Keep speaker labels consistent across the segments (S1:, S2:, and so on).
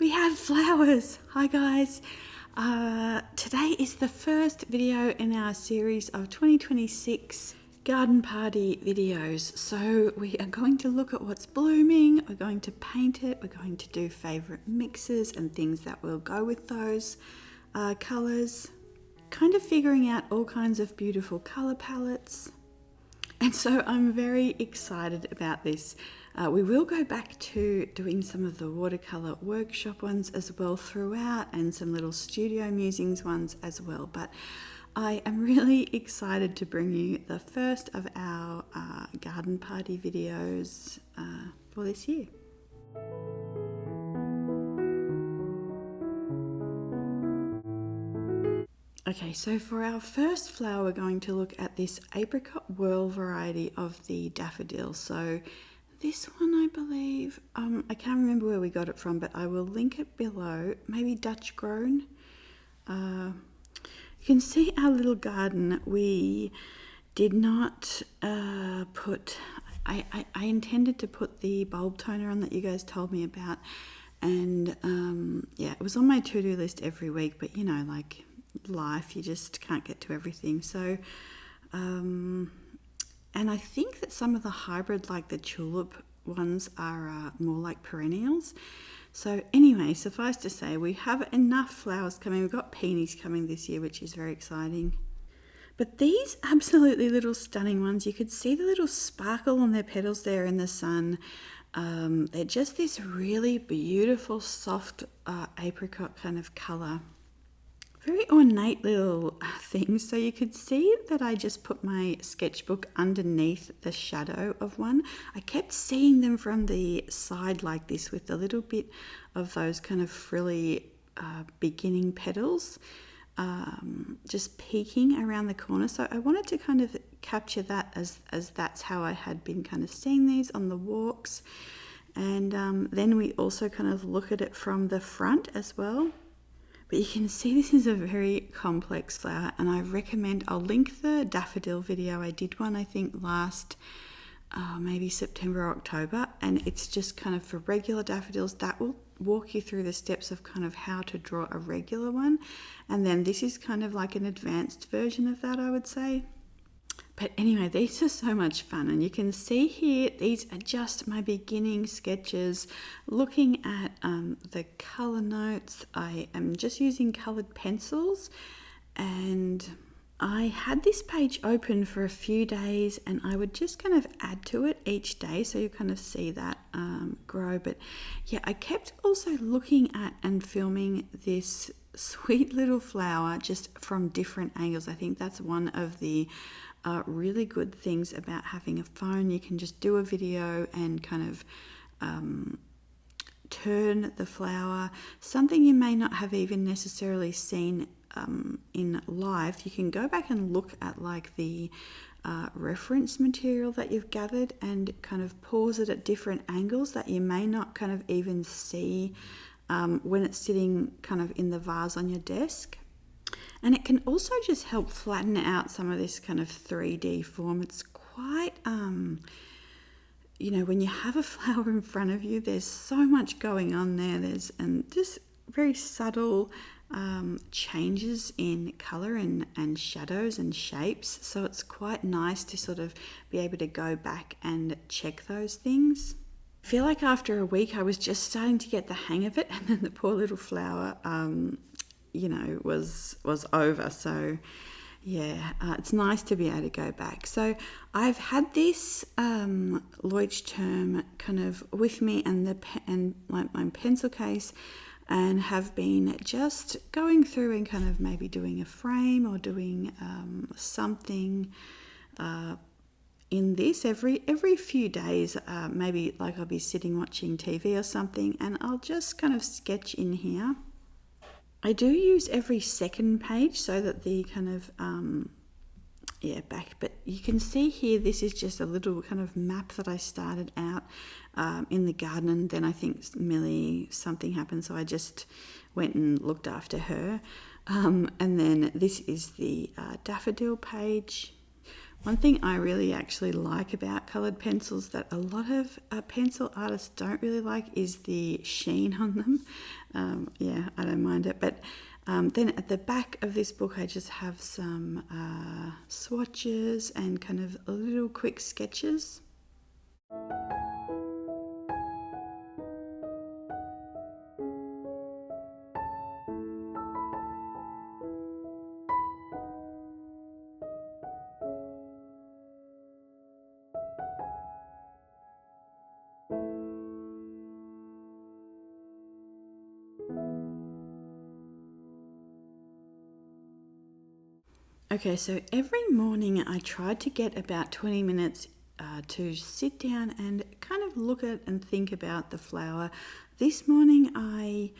S1: We have flowers. Hi guys. Today is the first video in our series of 2026 garden party videos. So we are going to look at what's blooming, we're going to paint it, we're going to do favourite mixes and things that will go with those colours, kind of figuring out all kinds of beautiful colour palettes. And so I'm very excited about this. We will go back to doing some of the Watercolor Workshop ones as well throughout, and some little studio musings ones as well. But I am really excited to bring you the first of our garden party videos for this year. Okay, so for our first flower, we're going to look at this Apricot Whirl variety of the daffodil. So this one, I believe, I can't remember where we got it from, but I will link it below. Maybe Dutch grown. You can see our little garden. We did not put, I intended to put the bulb toner on that you guys told me about. And yeah, it was on my to-do list every week, but you know, like life, you just can't get to everything. So and I think that some of the hybrid, like the tulip ones, are more like perennials. So anyway, suffice to say, we have enough flowers coming. We've got peonies coming this year, which is very exciting. But these absolutely little stunning ones, you could see the little sparkle on their petals there in the sun. They're just this really beautiful, soft apricot kind of colour. Very ornate little things. So you could see that I just put my sketchbook underneath the shadow of one. I kept seeing them from the side like this, with a little bit of those kind of frilly beginning petals just peeking around the corner. So I wanted to kind of capture that as that's how I had been kind of seeing these on the walks. And then we also kind of look at it from the front as well. But you can see this is a very complex flower, and I recommend, I'll link the daffodil video. I did one, I think, last maybe September or October, and it's just kind of for regular daffodils. That will walk you through the steps of kind of how to draw a regular one. And then this is kind of like an advanced version of that, I would say. But anyway, these are so much fun, and you can see here, these are just my beginning sketches. Looking at the colour notes, I am just using coloured pencils, and I had this page open for a few days, and I would just kind of add to it each day, so you kind of see that grow. But yeah, I kept also looking at and filming this sweet little flower just from different angles. I think that's one of the really good things about having a phone. You can just do a video and kind of turn the flower, something you may not have even necessarily seen in live. You can go back and look at like the reference material that you've gathered and kind of pause it at different angles that you may not kind of even see when it's sitting kind of in the vase on your desk. And it can also just help flatten out some of this kind of 3D form. It's quite, you know, when you have a flower in front of you, there's so much going on there. And just very subtle changes in colour and shadows and shapes. So it's quite nice to sort of be able to go back and check those things. I feel like after a week I was just starting to get the hang of it, and then the poor little flower you know, was over. So yeah, it's nice to be able to go back. So I've had this Leuchtturm kind of with me, and my pencil case, and have been just going through and kind of maybe doing a frame or doing something in this every few days. Maybe like I'll be sitting watching TV or something, and I'll just kind of sketch in here. I do use every second page so that the kind of, back, but you can see here, this is just a little kind of map that I started out in the garden, and then I think Millie, something happened, so I just went and looked after her. And then this is the daffodil page, One thing I really actually like about coloured pencils that a lot of pencil artists don't really like is the sheen on them. Yeah, I don't mind it. But then at the back of this book I just have some swatches and kind of little quick sketches. Okay, so every morning I tried to get about 20 minutes to sit down and kind of look at and think about the flower. This morning I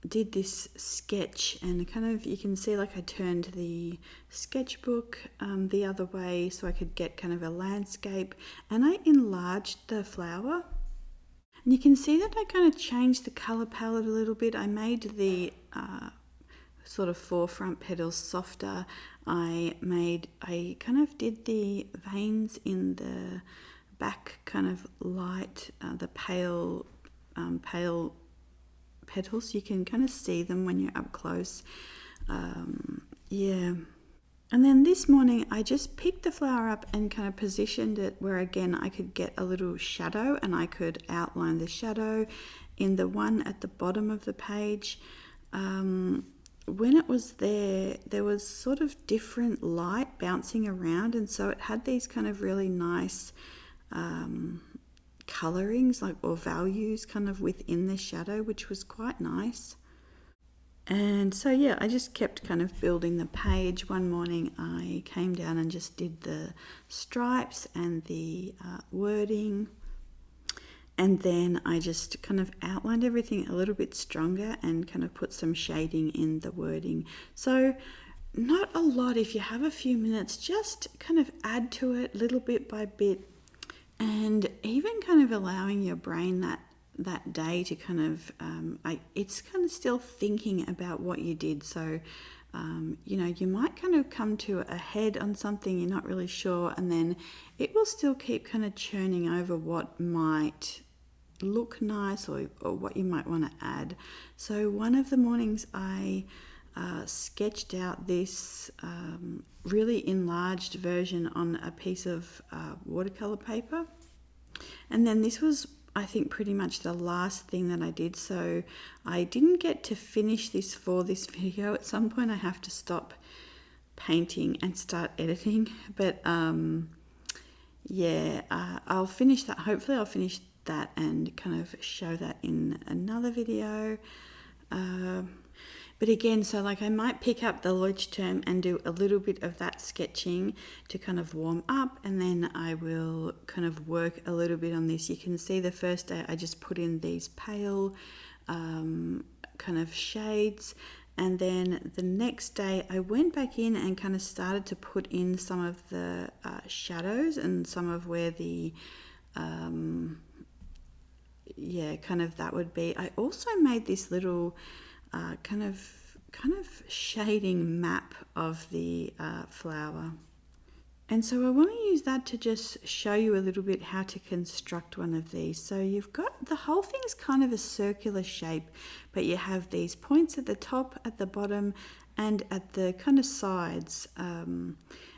S1: did this sketch, and kind of you can see like I turned the sketchbook the other way so I could get kind of a landscape, and I enlarged the flower. And you can see that I kind of changed the color palette a little bit. I made the sort of forefront petals softer. I kind of did the veins in the back kind of light, the pale petals. You can kind of see them when you're up close. Yeah. And then this morning I just picked the flower up and kind of positioned it where again I could get a little shadow, and I could outline the shadow in the one at the bottom of the page. When it was there was sort of different light bouncing around, and so it had these kind of really nice colorings, like, or values kind of within the shadow, which was quite nice. And so yeah, I just kept kind of building the page. One morning I came down and just did the stripes and the wording, and then I just kind of outlined everything a little bit stronger and kind of put some shading in the wording. So not a lot. If you have a few minutes, just kind of add to it little bit by bit, and even kind of allowing your brain that day to kind of it's kind of still thinking about what you did. So you know, you might kind of come to a head on something you're not really sure, and then it will still keep kind of churning over what might look nice or what you might want to add. So one of the mornings I sketched out this really enlarged version on a piece of watercolor paper, and then this was, I think, pretty much the last thing that I did. So I didn't get to finish this for this video. At some point I have to stop painting and start editing, but yeah, I'll finish that. Hopefully I'll finish that and kind of show that in another video. But again, so like I might pick up the Leuchtturm and do a little bit of that sketching to kind of warm up, and then I will kind of work a little bit on this. You can see the first day I just put in these pale kind of shades, and then the next day I went back in and kind of started to put in some of the shadows and some of where the yeah, kind of that would be. I also made this little kind of shading map of the flower, and so I want to use that to just show you a little bit how to construct one of these. So you've got the whole thing's kind of a circular shape, but you have these points at the top, at the bottom, and at the kind of sides,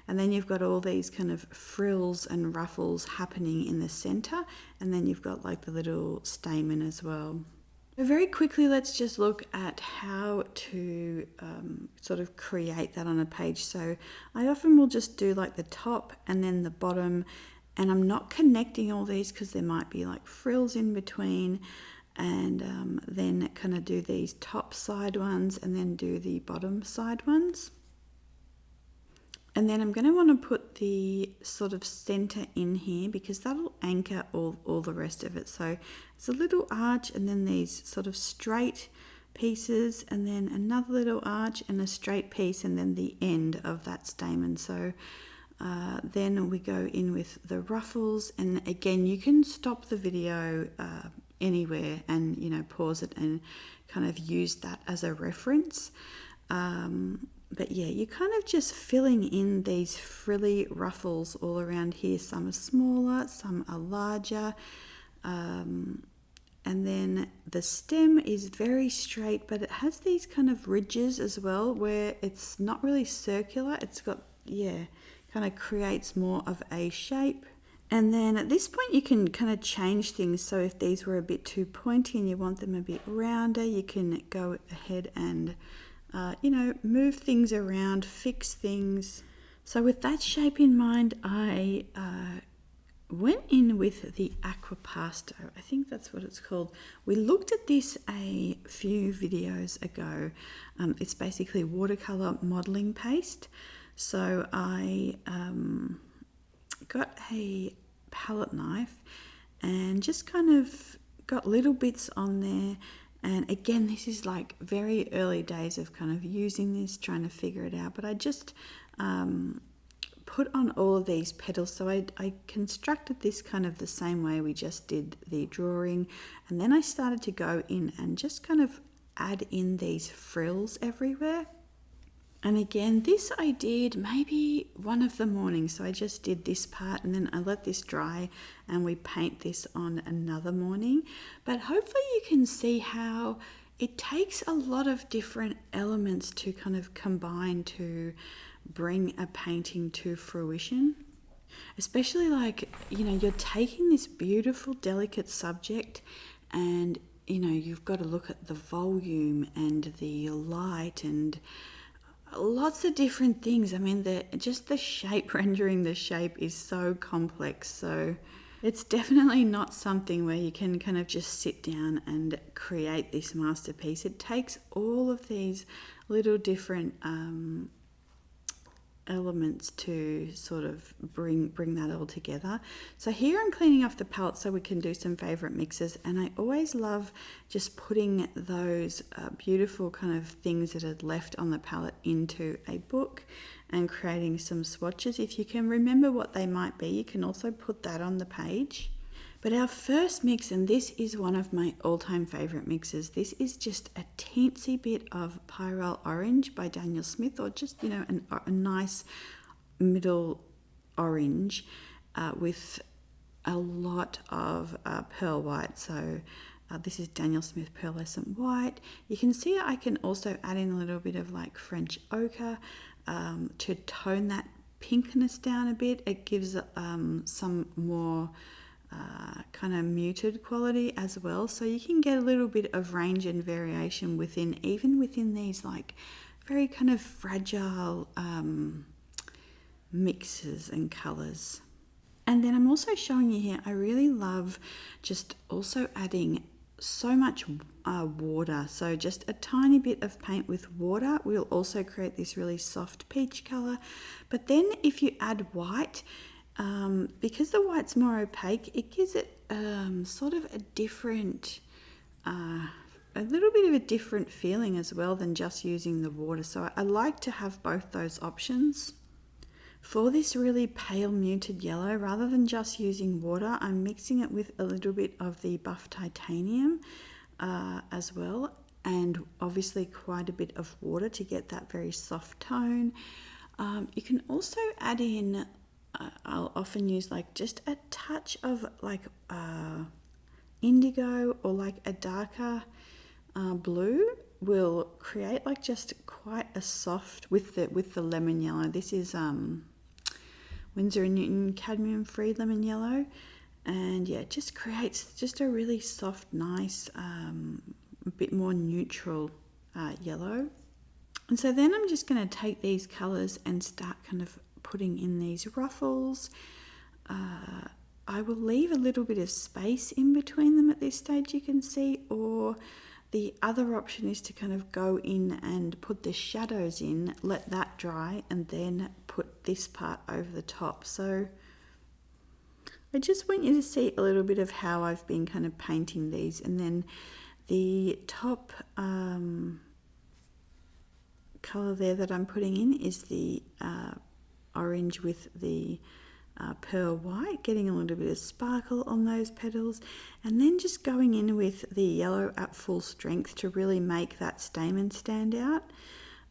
S1: and then you've got all these kind of frills and ruffles happening in the center, and then you've got like the little stamen as well. So very quickly, let's just look at how to sort of create that on a page. So I often will just do like the top and then the bottom, and I'm not connecting all these because there might be like frills in between, and then kind of do these top side ones and then do the bottom side ones. And then I'm going to want to put the sort of center in here because that'll anchor all the rest of it. So it's a little arch, and then these sort of straight pieces, and then another little arch and a straight piece, and then the end of that stamen. So then we go in with the ruffles, and again you can stop the video anywhere and, you know, pause it and kind of use that as a reference. But yeah, you're kind of just filling in these frilly ruffles all around here. Some are smaller, some are larger. And then the stem is very straight, but it has these kind of ridges as well where it's not really circular. It's got, yeah, kind of creates more of a shape. And then at this point you can kind of change things. So if these were a bit too pointy and you want them a bit rounder, you can go ahead and, move things around, fix things. So with that shape in mind, I went in with the aqua pasto. I think that's what it's called. We looked at this a few videos ago. It's basically watercolor modeling paste. So I got a palette knife and just kind of got little bits on there. And again, this is like very early days of kind of using this, trying to figure it out. But I just put on all of these petals. So I constructed this kind of the same way we just did the drawing. And then I started to go in and just kind of add in these frills everywhere. And again, this I did maybe one of the mornings. So I just did this part and then I let this dry and we paint this on another morning. But hopefully you can see how it takes a lot of different elements to kind of combine to bring a painting to fruition. Especially like, you're taking this beautiful, delicate subject and, you've got to look at the volume and the light and lots of different things. I mean, just the shape, rendering the shape is so complex. So it's definitely not something where you can kind of just sit down and create this masterpiece. It takes all of these little different elements to sort of bring that all together. So here I'm cleaning off the palette so we can do some favorite mixes, and I always love just putting those beautiful kind of things that are left on the palette into a book and creating some swatches. If you can remember what they might be, you can also put that on the page. But our first mix, and this is one of my all-time favorite mixes, this is just a teensy bit of Pyrrol Orange by Daniel Smith, or just, a nice middle orange with a lot of pearl white. So this is Daniel Smith Pearlescent White. You can see I can also add in a little bit of like French ochre to tone that pinkness down a bit. It gives some more kind of muted quality as well, so you can get a little bit of range and variation even within these like very kind of fragile mixes and colors. And then I'm also showing you here, I really love just also adding so much water. So just a tiny bit of paint with water will also create this really soft peach color. But then if you add white, because the white's more opaque, it gives it sort of a different, a little bit of a different feeling as well than just using the water. So I like to have both those options. For this really pale muted yellow, rather than just using water, I'm mixing it with a little bit of the buff titanium as well, and obviously quite a bit of water to get that very soft tone. You can also add in I'll often use like just a touch of like indigo or like a darker blue will create like just quite a soft with the lemon yellow. This is Winsor & Newton cadmium free lemon yellow, and yeah, it just creates just a really soft, nice, a bit more neutral yellow. And so then I'm just going to take these colors and start kind of putting in these ruffles. I will leave a little bit of space in between them at this stage, you can see, or the other option is to kind of go in and put the shadows in, let that dry, and then put this part over the top. So I just want you to see a little bit of how I've been kind of painting these, and then the top color there that I'm putting in is the orange with the pearl white, getting a little bit of sparkle on those petals, and then just going in with the yellow at full strength to really make that stamen stand out.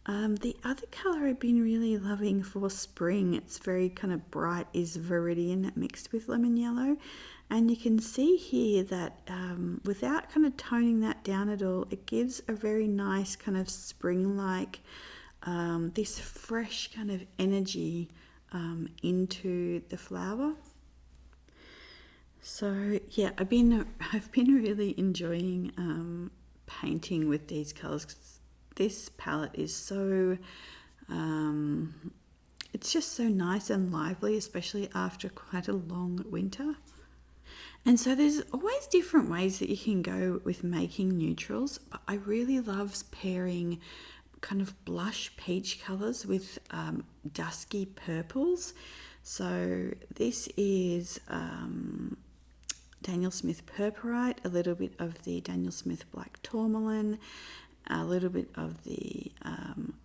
S1: The other colour I've been really loving for spring, it's very kind of bright, is Viridian mixed with lemon yellow. And you can see here that without kind of toning that down at all, it gives a very nice kind of spring-like, this fresh kind of energy into the flower. So yeah, I've been really enjoying painting with these colours. This palette is so, it's just so nice and lively, especially after quite a long winter. And so there's always different ways that you can go with making neutrals, but I really love pairing kind of blush peach colours with dusky purples. So this is Daniel Smith Purpurite, a little bit of the Daniel Smith Black Tourmaline, a little bit of the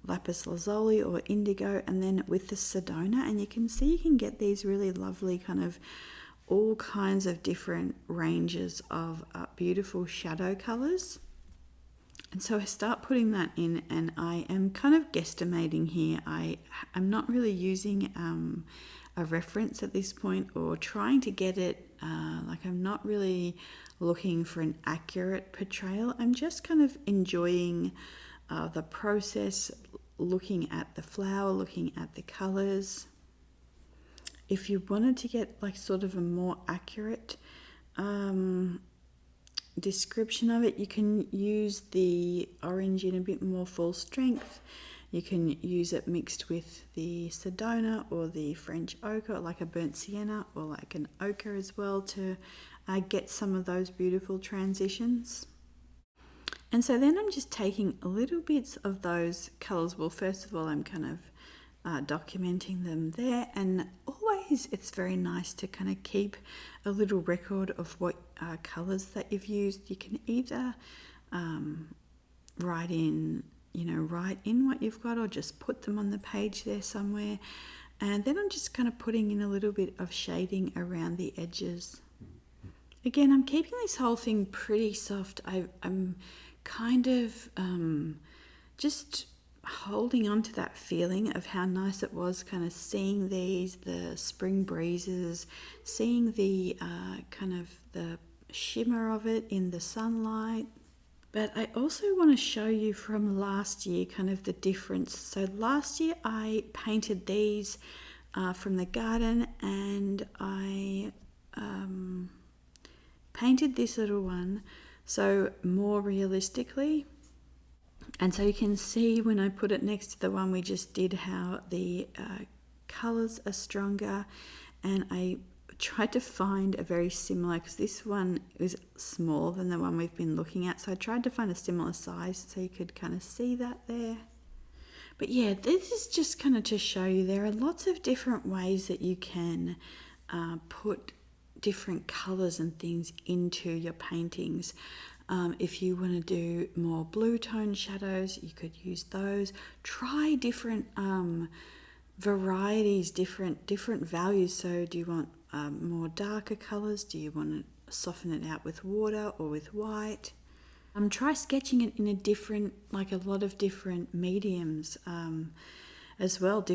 S1: lapis lazuli or indigo, and then with the Sedona. And you can see you can get these really lovely kind of all kinds of different ranges of beautiful shadow colours. And so I start putting that in, and I am kind of guesstimating here. I'm not really using a reference at this point or trying to get it, like I'm not really looking for an accurate portrayal. I'm just kind of enjoying the process, looking at the flower, looking at the colours. If you wanted to get like sort of a more accurate description of it, you can use the orange in a bit more full strength. You can use it mixed with the Sedona or the French ochre, like a burnt sienna, or like an ochre as well, to get some of those beautiful transitions. And so then I'm just taking a little bits of those colours. Well, first of all, I'm kind of documenting them there, and always it's very nice to kind of keep a little record of what colours that you've used. You can either write in what you've got, or just put them on the page there somewhere. And then I'm just kind of putting in a little bit of shading around the edges. Again, I'm keeping this whole thing pretty soft. I'm kind of just holding on to that feeling of how nice it was kind of seeing the spring breezes, seeing the kind of the shimmer of it in the sunlight. But I also want to show you from last year kind of the difference. So last year I painted these from the garden, and I painted this little one so more realistically. And so you can see when I put it next to the one we just did how the colours are stronger, and I tried to find a very similar, because this one is smaller than the one we've been looking at, so I tried to find a similar size so you could kind of see that there. But yeah, this is just kind of to show you there are lots of different ways that you can put different colours and things into your paintings. If you want to do more blue tone shadows, you could use those. Try different varieties, different values. So do you want more darker colours? Do you want to soften it out with water or with white? Try sketching it in a lot of different mediums as well,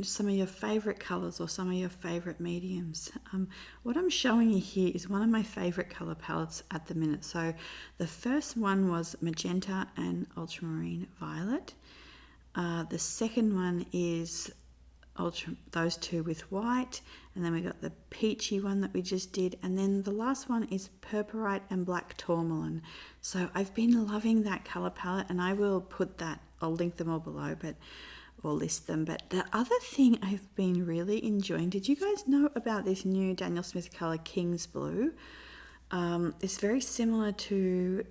S1: some of your favourite colours or some of your favourite mediums. What I'm showing you here is one of my favourite colour palettes at the minute. So the first one was magenta and ultramarine violet. The second one is those two with white, and then we got the peachy one that we just did, and then the last one is purpurite and black tourmaline. So I've been loving that colour palette, and I will I'll link them all below, or list them. But the other thing I've been really enjoying, did you guys know about this new Daniel Smith colour, King's Blue? It's very similar to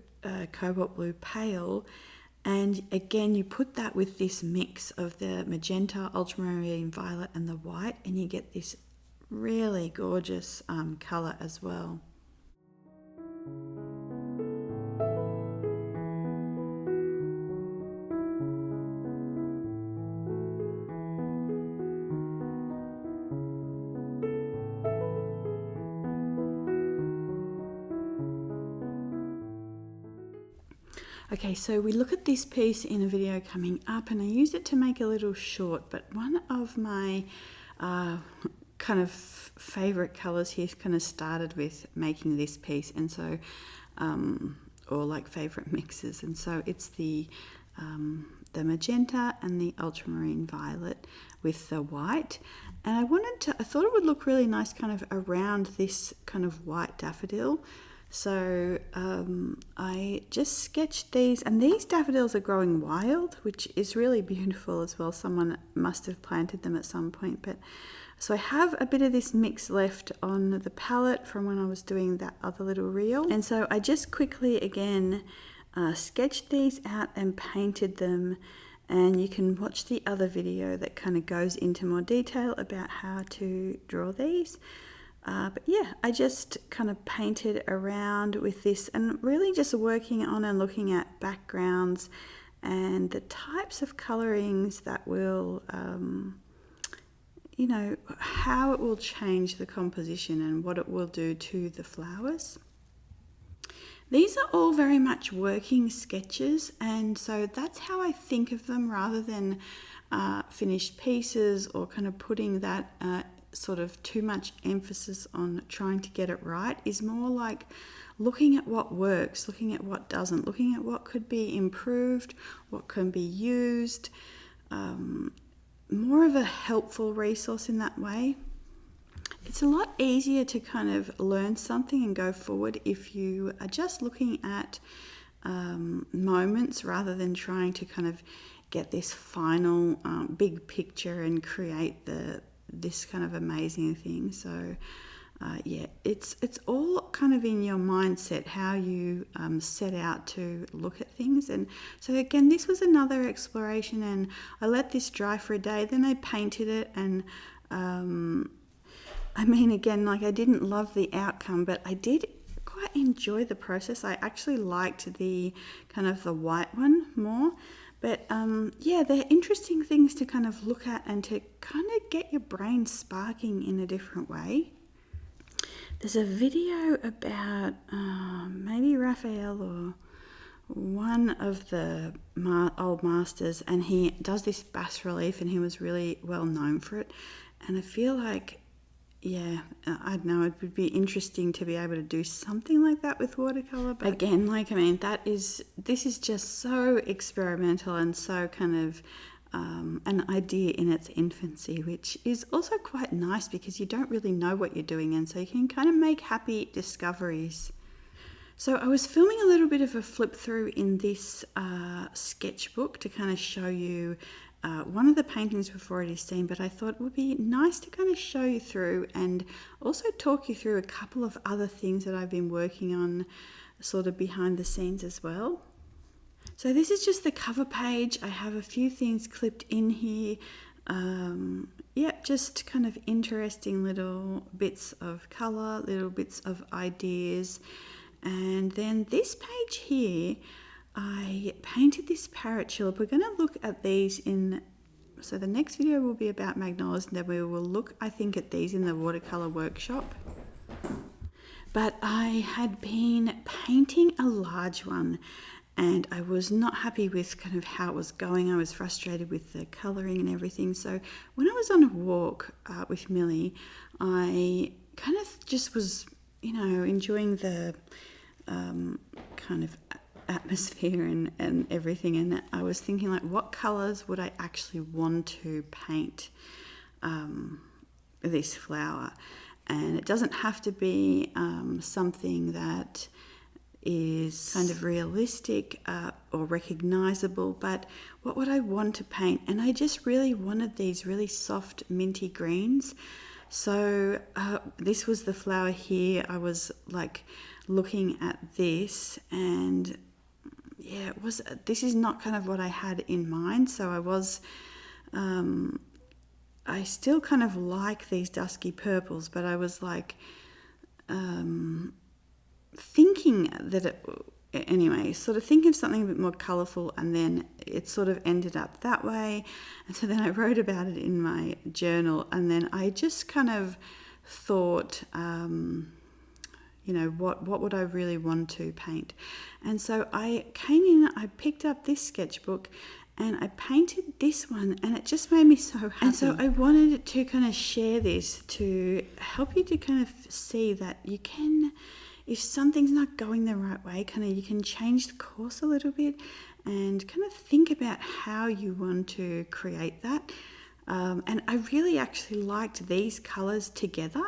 S1: Cobalt Blue Pale, and again you put that with this mix of the magenta, ultramarine violet and the white, and you get this really gorgeous colour as well. Okay, so we look at this piece in a video coming up, and I used it to make a little short, but one of my kind of favorite colors here kind of started with making this piece, and so or like favorite mixes, and so it's the magenta and the ultramarine violet with the white. And I thought it would look really nice kind of around this kind of white daffodil. So I just sketched these, and these daffodils are growing wild, which is really beautiful as well. Someone must have planted them at some point. But so I have a bit of this mix left on the palette from when I was doing that other little reel. And so I just quickly again sketched these out and painted them. And you can watch the other video that kind of goes into more detail about how to draw these. But yeah, I just kind of painted around with this and really just working on and looking at backgrounds and the types of colorings that will, you know, how it will change the composition and what it will do to the flowers. These are all very much working sketches, and so that's how I think of them rather than finished pieces or kind of putting that sort of too much emphasis on trying to get it right. Is more like looking at what works, looking at what doesn't, looking at what could be improved, what can be used. More of a helpful resource in that way. It's a lot easier to kind of learn something and go forward if you are just looking at moments rather than trying to kind of get this final big picture and create this kind of amazing thing. So yeah, it's all kind of in your mindset, how you set out to look at things. And so again, this was another exploration, and I let this dry for a day, then I painted it, and I mean, again, like I didn't love the outcome, but I did quite enjoy the process. I actually liked the kind of the white one more. But yeah, they're interesting things to kind of look at and to kind of get your brain sparking in a different way. There's a video about maybe Raphael or one of the old masters, and he does this bas relief, and he was really well known for it. And I feel like, yeah, I don't know, it would be interesting to be able to do something like that with watercolor. But again, like, I mean, this is just so experimental and so kind of an idea in its infancy, which is also quite nice because you don't really know what you're doing, and so you can kind of make happy discoveries. So I was filming a little bit of a flip through in this sketchbook to kind of show you one of the paintings we've already seen, but I thought it would be nice to kind of show you through and also talk you through a couple of other things that I've been working on sort of behind the scenes as well. So this is just the cover page. I have a few things clipped in here. Yep, just kind of interesting little bits of colour, little bits of ideas. And then this page here, I painted this parrot tulip. We're going to look at these so the next video will be about magnolias, and then we will look, I think, at these in the Watercolor Workshop. But I had been painting a large one, and I was not happy with kind of how it was going. I was frustrated with the colouring and everything. So when I was on a walk with Millie, I kind of just was, you know, enjoying the kind of atmosphere and everything, and I was thinking, like, what colours would I actually want to paint this flower? And it doesn't have to be something that is kind of realistic or recognisable, but what would I want to paint? And I just really wanted these really soft minty greens. So this was the flower here. I was like looking at this, and yeah, this is not kind of what I had in mind. So I was, I still kind of like these dusky purples, but I was like thinking that anyway, sort of think of something a bit more colourful, and then it sort of ended up that way. And so then I wrote about it in my journal, and then I just kind of thought, you know, what would I really want to paint. And so I came in, I picked up this sketchbook and I painted this one, and it just made me so happy. And so I wanted to kind of share this to help you to kind of see that you can, if something's not going the right way, kind of you can change the course a little bit and kind of think about how you want to create that. And I really actually liked these colors together.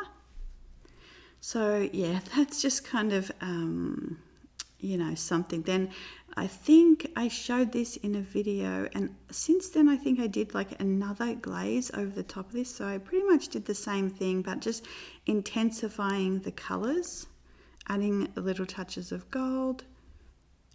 S1: So yeah, that's just kind of, you know, something. Then I think I showed this in a video, and since then I think I did like another glaze over the top of this. So I pretty much did the same thing, but just intensifying the colors, adding little touches of gold.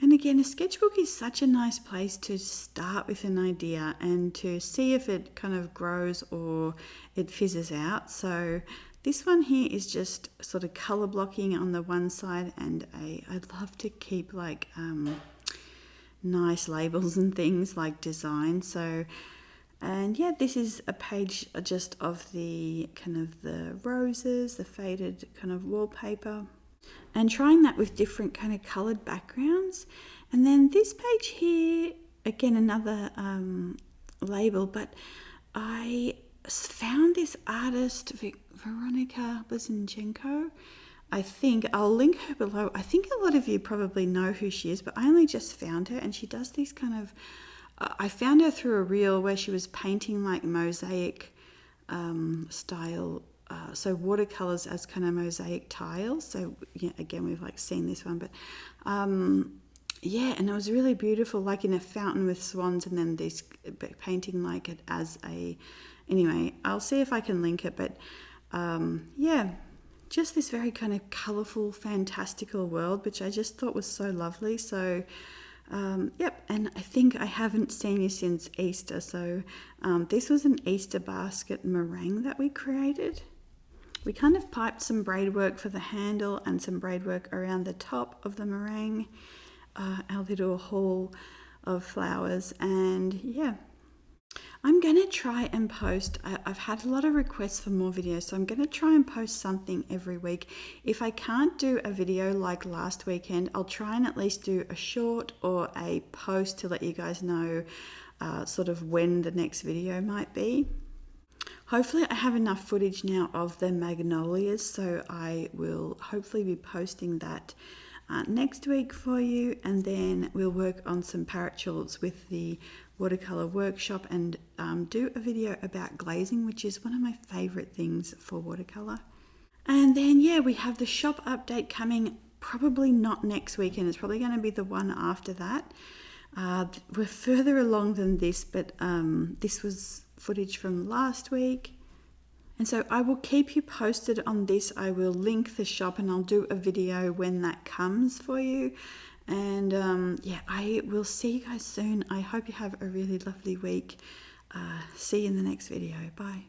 S1: And again, a sketchbook is such a nice place to start with an idea and to see if it kind of grows or it fizzes out. So this one here is just sort of color blocking on the one side, and I'd love to keep like nice labels and things like design. So, and yeah, this is a page just of the kind of the roses, the faded kind of wallpaper, and trying that with different kind of colored backgrounds. And then this page here, again, another label, but I found this artist, Veronica Blazinchenko. I think I'll link her below. I think a lot of you probably know who she is, but I only just found her, and she does these kind of, I found her through a reel where she was painting like mosaic style, so watercolors as kind of mosaic tiles. So yeah, again, we've like seen this one, but yeah, and it was really beautiful, like in a fountain with swans, and then this painting like it as a, anyway, I'll see if I can link it, but yeah, just this very kind of colorful, fantastical world, which I just thought was so lovely. So yep, and I think I haven't seen you since Easter. So this was an Easter basket meringue that we created. We kind of piped some braid work for the handle and some braid work around the top of the meringue, our little haul of flowers. And yeah, I'm going to try and post, I've had a lot of requests for more videos, so I'm going to try and post something every week. If I can't do a video like last weekend, I'll try and at least do a short or a post to let you guys know sort of when the next video might be. Hopefully I have enough footage now of the magnolias, so I will hopefully be posting that next week for you, and then we'll work on some parrot tulips with the Watercolor Workshop and do a video about glazing, which is one of my favorite things for watercolor. And then yeah, we have the shop update coming, probably not next weekend, it's probably going to be the one after that. We're further along than this, but this was footage from last week. And so I will keep you posted on this. I will link the shop and I'll do a video when that comes for you. And yeah, I will see you guys soon. I hope you have a really lovely week. See you in the next video. Bye.